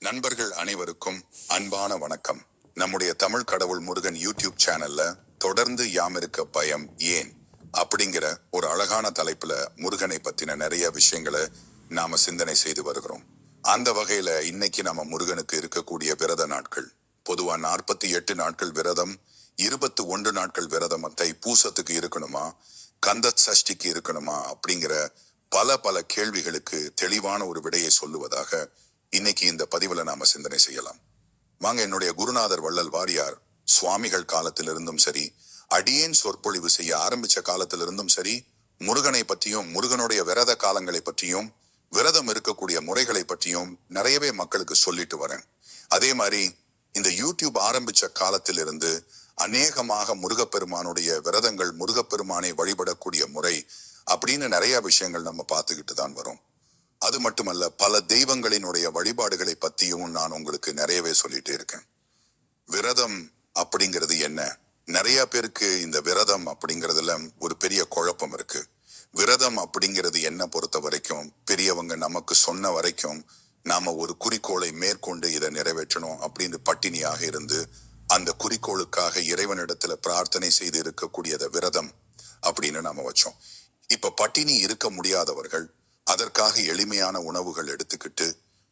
நண்பர்கள் அனைவருக்கும் அன்பான வணக்கம். நம்முடைய தமிழ் கடவுள் முருகன் யூடியூப் சேனல்ல தொடர்ந்து யாமிருக்க பயம் ஏன் அப்படிங்கிற ஒரு அழகான தலைப்புல முருகனை பத்தின நிறைய விஷயங்களை நாம சிந்தனை செய்து வருகிறோம். அந்த வகையில இன்னைக்கு நம்ம முருகனுக்கு இருக்கக்கூடிய விரத நாட்கள், பொதுவா 48 நாட்கள் விரதம், 21 நாட்கள் விரதம் பூசத்துக்கு இருக்கணுமா, கந்த சஷ்டிக்கு இருக்கணுமா அப்படிங்கிற பல கேள்விகளுக்கு தெளிவான ஒரு விடையை சொல்லுவதாக இன்னைக்கு இந்த பதிவுல நாம சிந்தனை செய்யலாம். வாங்க, என்னுடைய குருநாதர் வள்ளல் வாரியார் சுவாமிகள் காலத்திலிருந்தும் சரி, அடியேன் சொற்பொழிவு செய்ய ஆரம்பிச்ச காலத்திலிருந்தும் சரி, முருகனை பற்றியும் முருகனுடைய விரத காலங்களை பற்றியும் விரதம் இருக்கக்கூடிய முறைகளை பற்றியும் நிறையவே மக்களுக்கு சொல்லிட்டு வரேன். அதே மாதிரி இந்த யூடியூப் ஆரம்பிச்ச காலத்திலிருந்து அநேகமாக முருகப்பெருமானுடைய விரதங்கள், முருகப்பெருமானை வழிபடக்கூடிய முறை அப்படின்னு நிறைய விஷயங்கள் நம்ம பார்த்துக்கிட்டு தான் வரோம். அது மட்டுமல்ல, பல தெய்வங்களினுடைய வழிபாடுகளை பத்தியும் நான் உங்களுக்கு நிறையவே சொல்லிட்டே இருக்கேன். விரதம் அப்படிங்கிறது என்ன? நிறைய பேருக்கு இந்த விரதம் அப்படிங்கிறதுல ஒரு பெரிய குழப்பம் இருக்கு. விரதம் அப்படிங்கிறது என்ன பொறுத்த வரைக்கும், பெரியவங்க நமக்கு சொன்ன வரைக்கும் நாம ஒரு குறிக்கோளை மேற்கொண்டு இதை நிறைவேற்றணும் அப்படின்னு பட்டினியாக இருந்து அந்த குறிக்கோளுக்காக இறைவனிடத்துல பிரார்த்தனை செய்து இருக்கக்கூடியத விரதம் அப்படின்னு நாம வச்சோம். இப்ப பட்டினி இருக்க முடியாதவர்கள் அதற்காக எளிமையான உணவுகள் எடுத்துக்கிட்டு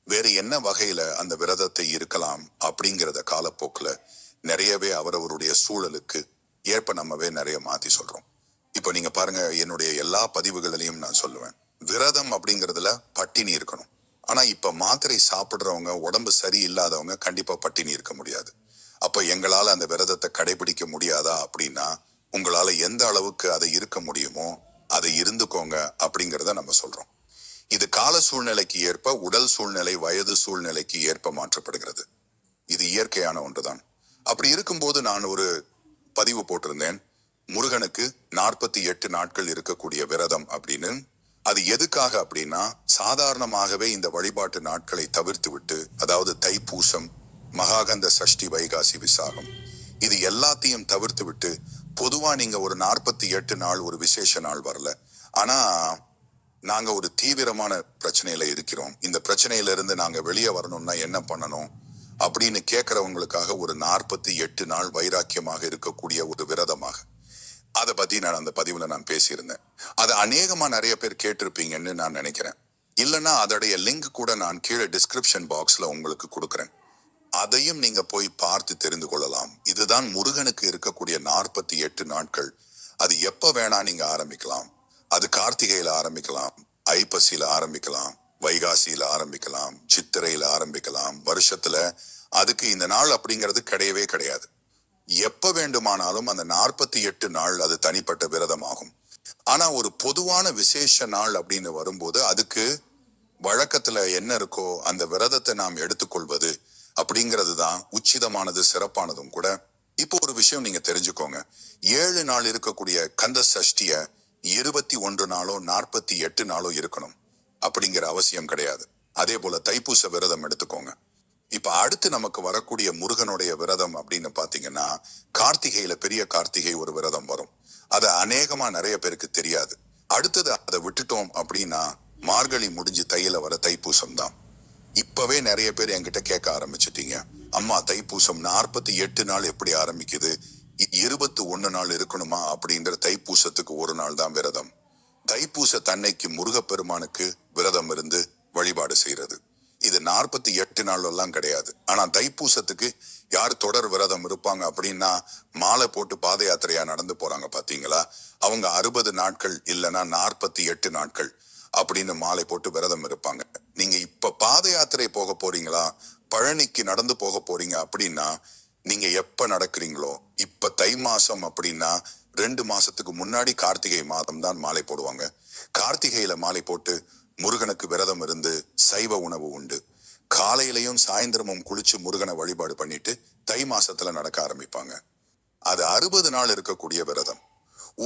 வேற என்ன வகையில அந்த விரதத்தை இருக்கலாம் அப்படிங்கிறத காலப்போக்குல நிறையவே அவரவருடைய சூழலுக்கு ஏற்ப நம்மவே நிறைய மாத்தி சொல்றோம். இப்ப நீங்க பாருங்க, என்னுடைய எல்லா பதிவுகளிலையும் நான் சொல்லுவேன், விரதம் அப்படிங்கிறதுல பட்டினி இருக்கணும். ஆனா இப்ப மாத்திரை சாப்பிடுறவங்க, உடம்பு சரி இல்லாதவங்க கண்டிப்பா பட்டினி இருக்க முடியாது. அப்ப எங்களால அந்த விரதத்தை கடைபிடிக்க முடியாதா அப்படின்னா, உங்களால எந்த அளவுக்கு அதை இருக்க முடியுமோ அதை இருந்துக்கோங்க அப்படிங்கிறத நம்ம சொல்றோம். இது கால சூழ்நிலைக்கு ஏற்ப, உடல் சூழ்நிலை, வயது சூழ்நிலைக்கு ஏற்ப மாற்றப்படுகிறது. இது இயற்கையான ஒன்றுதான். அப்படி இருக்கும்போது நான் ஒரு பதிவு போட்டிருந்தேன், முருகனுக்கு 48 நாட்கள் இருக்கக்கூடிய விரதம் அப்படின்னு. அது எதுக்காக அப்படின்னா, சாதாரணமாகவே இந்த வழிபாட்டு நாட்களை தவிர்த்து விட்டு, அதாவது தைப்பூசம், மகாகந்த சஷ்டி, வைகாசி, விசாகம், இது எல்லாத்தையும் தவிர்த்து விட்டு பொதுவா நீங்க ஒரு 48 நாள் ஒரு விசேஷ நாள் வரல, ஆனா நாங்க ஒரு தீவிரமான பிரச்சனையில இருக்கிறோம், இந்த பிரச்சனையில இருந்து நாங்க வெளியே வரணும்னா என்ன பண்ணணும் அப்படின்னு கேட்கறவங்களுக்காக ஒரு 48 நாள் வைராக்கியமாக இருக்கக்கூடிய ஒரு விரதமாக, அதை பத்தி நான் அந்த பதிவுல நான் பேசியிருந்தேன். அதை அநேகமா நிறைய பேர் கேட்டிருப்பீங்கன்னு நான் நினைக்கிறேன். இல்லைன்னா அதோடைய லிங்க் கூட நான் கீழே டிஸ்கிரிப்ஷன் பாக்ஸ்ல உங்களுக்கு கொடுக்குறேன். அதையும் நீங்க போய் பார்த்து தெரிந்து கொள்ளலாம். இதுதான் முருகனுக்கு இருக்கக்கூடிய 48 நாட்கள். அது எப்ப வேணா நீங்க ஆரம்பிக்கலாம். அது கார்த்திகையில ஆரம்பிக்கலாம், ஐப்பசியில ஆரம்பிக்கலாம், வைகாசியில ஆரம்பிக்கலாம், சித்திரையில ஆரம்பிக்கலாம். வருஷத்துல அதுக்கு இந்த நாள் அப்படிங்கிறது கிடையவே கிடையாது. எப்ப வேண்டுமானாலும் அந்த 48 நாள் அது தனிப்பட்ட விரதமாகும். ஆனா ஒரு பொதுவான விசேஷ நாள் அப்படின்னு வரும்போது அதுக்கு வழக்கத்துல என்ன இருக்கோ அந்த விரதத்தை நாம் எடுத்துக்கொள்வது அப்படிங்கிறது தான் உச்சிதமானது, சிறப்பானதும் கூட. இப்போ ஒரு விஷயம் நீங்க தெரிஞ்சுக்கோங்க, 7 நாள் இருக்கக்கூடிய கந்த சஷ்டிய 21 நாளோ 48 நாளோ இருக்கணும் அப்படிங்கிற அவசியம் கிடையாது. அதே போல தைப்பூச விரதம் எடுத்துக்கோங்க. இப்ப அடுத்து நமக்கு வரக்கூடிய முருகனுடைய விரதம் அப்படின்னு பாத்தீங்கன்னா, கார்த்திகையில பெரிய கார்த்திகை ஒரு விரதம் வரும். அது அநேகமா நிறைய பேருக்கு தெரியாது. அடுத்தது அதை விட்டுட்டோம் அப்படின்னா மார்கழி முடிஞ்சு தையில வர தைப்பூசம் தான். இப்பவே நிறைய பேர் என்கிட்ட கேட்க ஆரம்பிச்சிட்டீங்க, அம்மா தைப்பூசம் 48 நாள் எப்படி ஆரம்பிக்குது, 21 நாள் இருக்கணுமா அப்படின்ற. தைப்பூசத்துக்கு ஒரு நாள் தான் விரதம். தைப்பூச தன்னைக்கு முருகப்பெருமானுக்கு விரதம் இருந்து வழிபாடு செய்யறது. இது 48 நாள் எல்லாம் கிடையாது. ஆனா தைப்பூசத்துக்கு யார் தொடர் விரதம் இருப்பாங்க அப்படின்னா, மாலை போட்டு பாத யாத்திரையா நடந்து போறாங்க பாத்தீங்களா, அவங்க 60 நாட்கள் இல்லைன்னா 48 நாட்கள் அப்படின்னு மாலை போட்டு விரதம் இருப்பாங்க. நீங்க இப்ப பாத யாத்திரை போக போறீங்களா, பழனிக்கு நடந்து போக போறீங்க அப்படின்னா, நீங்க எப்ப நடக்கிறீங்களோ, இப்ப தை மாசம் அப்படின்னா 2 மாசத்துக்கு முன்னாடி கார்த்திகை மாதம் தான் மாலை போடுவாங்க. கார்த்திகையில மாலை போட்டு முருகனுக்கு விரதம் இருந்து சைவ உணவு உண்டு. காலையிலையும் சாயந்தரமும் குளிச்சு முருகனை வழிபாடு பண்ணிட்டு தை மாசத்துல நடக்க ஆரம்பிப்பாங்க. அது 60 நாள் இருக்கக்கூடிய விரதம்.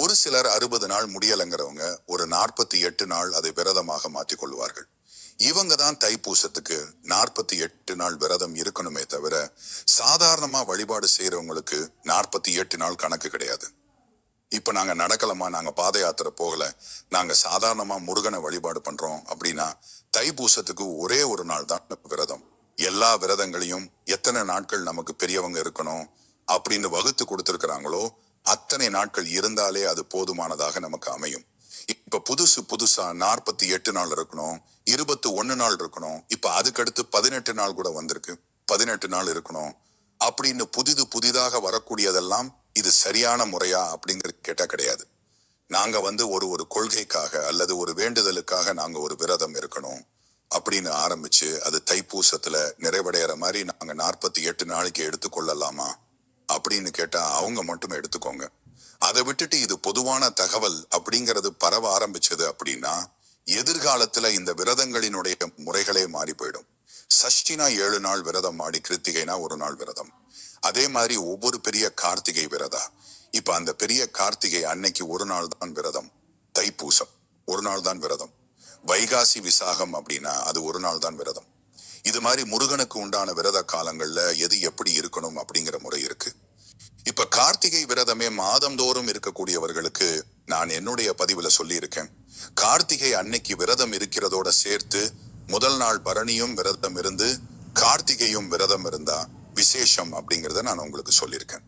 ஒரு சிலர் 60 நாள் முடியலைங்கிறவங்க ஒரு 48 நாள் அதை விரதமாக மாற்றிக் கொள்வார்கள். இவங்க தான் தைப்பூசத்துக்கு 48 நாள் விரதம் இருக்கணுமே தவிர, சாதாரணமா வழிபாடு செய்யறவங்களுக்கு 48 நாள் கணக்கு கிடையாது. இப்ப நாங்க நடக்கலாமா, நாங்க பாத யாத்திரை போகல, நாங்க சாதாரணமா முருகனை வழிபாடு பண்றோம் அப்படின்னா தைப்பூசத்துக்கு ஒரே ஒரு நாள் தான் விரதம். எல்லா எல்லா விரதங்களையும் எத்தனை நாட்கள் நமக்கு பெரியவங்க இருக்கணும் அப்படின்னு வகுத்து கொடுத்திருக்கிறாங்களோ அத்தனை நாட்கள் இருந்தாலே அது போதுமானதாக நமக்கு அமையும். இப்ப புதுசா 48 நாள் இருக்கணும், 21 நாள் இருக்கணும், இப்ப அதுக்கடுத்து 18 நாள் கூட வந்திருக்கு, 18 நாள் இருக்கணும் அப்படின்னு புதிதாக வரக்கூடியதெல்லாம் இது சரியான முறையா அப்படிங்கிறது கேட்டா கிடையாது. நாங்க ஒரு கொள்கைக்காக அல்லது ஒரு வேண்டுதலுக்காக நாங்க ஒரு விரதம் இருக்கணும் அப்படின்னு ஆரம்பிச்சு அது தைப்பூசத்துல நிறைவடைகிற மாதிரி நாங்க 48 நாளைக்கு எடுத்துக்கொள்ளலாமா அப்படின்னு கேட்டா அவங்க மட்டும் எடுத்துக்கோங்க. அதை விட்டுட்டு இது பொதுவான தகவல் அப்படிங்கிறது பரவ ஆரம்பிச்சது அப்படின்னா எதிர்காலத்துல இந்த விரதங்களினுடைய முறைகளே மாறி போயிடும். சஷ்டினா 7 நாள் விரதம் ஆடி கிருத்திகைனா 1 நாள் விரதம். அதே மாதிரி ஒவ்வொரு பெரிய கார்த்திகை விரதம். இப்ப அந்த பெரிய கார்த்திகை அன்னைக்கு 1 நாள் தான் விரதம். தைப்பூசம் 1 நாள் தான் விரதம். வைகாசி விசாகம் அப்படின்னா அது 1 நாள் தான் விரதம். இது மாதிரி முருகனுக்கு உண்டான விரத காலங்கள்ல எது எப்படி இருக்கணும் அப்படிங்கிற முறை இருக்கு. இப்ப கார்த்திகை விரதமே மாதந்தோறும் இருக்கக்கூடியவர்களுக்கு நான் என்னுடைய பதிவுல சொல்லி இருக்கேன். கார்த்திகை அன்னைக்கு விரதம் இருக்கிறதோட சேர்த்து முதல் நாள் பரணியும் விரதம் இருந்து கார்த்திகையும் விரதம் இருந்தா விசேஷம் அப்படிங்கறத நான் உங்களுக்கு சொல்லியிருக்கேன்.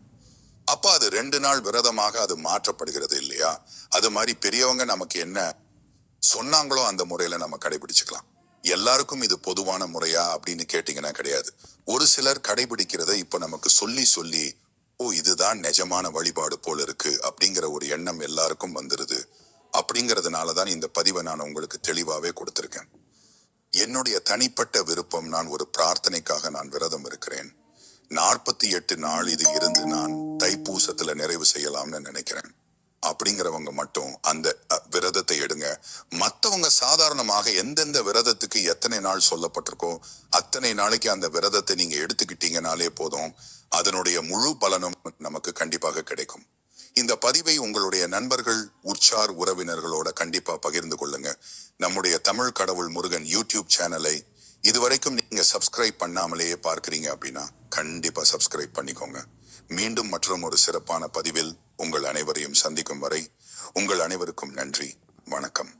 அப்ப அது 2 நாள் விரதமாக அது மாற்றப்படுகிறது இல்லையா? அது மாதிரி பெரியவங்க நமக்கு என்ன சொன்னாங்களோ அந்த முறையில நம்ம கடைபிடிச்சுக்கலாம். எல்லாருக்கும் இது பொதுவான முறையா அப்படின்னு கேட்டீங்கன்னா கிடையாது. ஒரு சிலர் கடைபிடிக்கிறத இப்ப நமக்கு சொல்லி ஓ இதுதான் நிஜமான வழிபாடு போல இருக்கு அப்படிங்கிற ஒரு எண்ணம் எல்லாருக்கும் வந்துருது. அப்படிங்கறதுனாலதான் இந்த பதிவை நான் உங்களுக்கு தெளிவாவே கொடுத்திருக்கேன். என்னுடைய தனிப்பட்ட விருப்பம், நான் ஒரு பிரார்த்தனைக்காக நான் விரதம் இருக்கிறேன். 48 நாள் இது இருந்து நான் தைப்பூசத்துல நிறைவு செய்யலாம்னு நினைக்கிறேன். அப்படிங்கிறவங்க மட்டும் அந்த விரதத்தை எடுங்க. மத்தவங்க சாதாரணமாக எந்தெந்த விரதத்துக்கு எத்தனை நாள் சொல்லப்பட்டிருக்கோ அத்தனை நாளைக்கு அந்த விரதத்தை நீங்க எடுத்துக்கிட்டீங்கனாலே போதும். அதனுடைய முழு பலனும் நமக்கு கண்டிப்பாக கிடைக்கும். இந்த பதிவை உங்களுடைய நண்பர்கள், உற்றார் உறவினர்களோட கண்டிப்பா பகிர்ந்து கொள்ளுங்க. நம்முடைய தமிழ் கடவுள் முருகன் யூடியூப் சேனலை இதுவரைக்கும் நீங்க சப்ஸ்கிரைப் பண்ணாமலேயே பார்க்கிறீங்க அப்படின்னா கண்டிப்பா சப்ஸ்கிரைப் பண்ணிக்கோங்க. மீண்டும் மற்றும் ஒரு சிறப்பான பதிவில் உங்கள் அனைவரையும் சந்திக்கும் வரை உங்கள் அனைவருக்கும் நன்றி, வணக்கம்.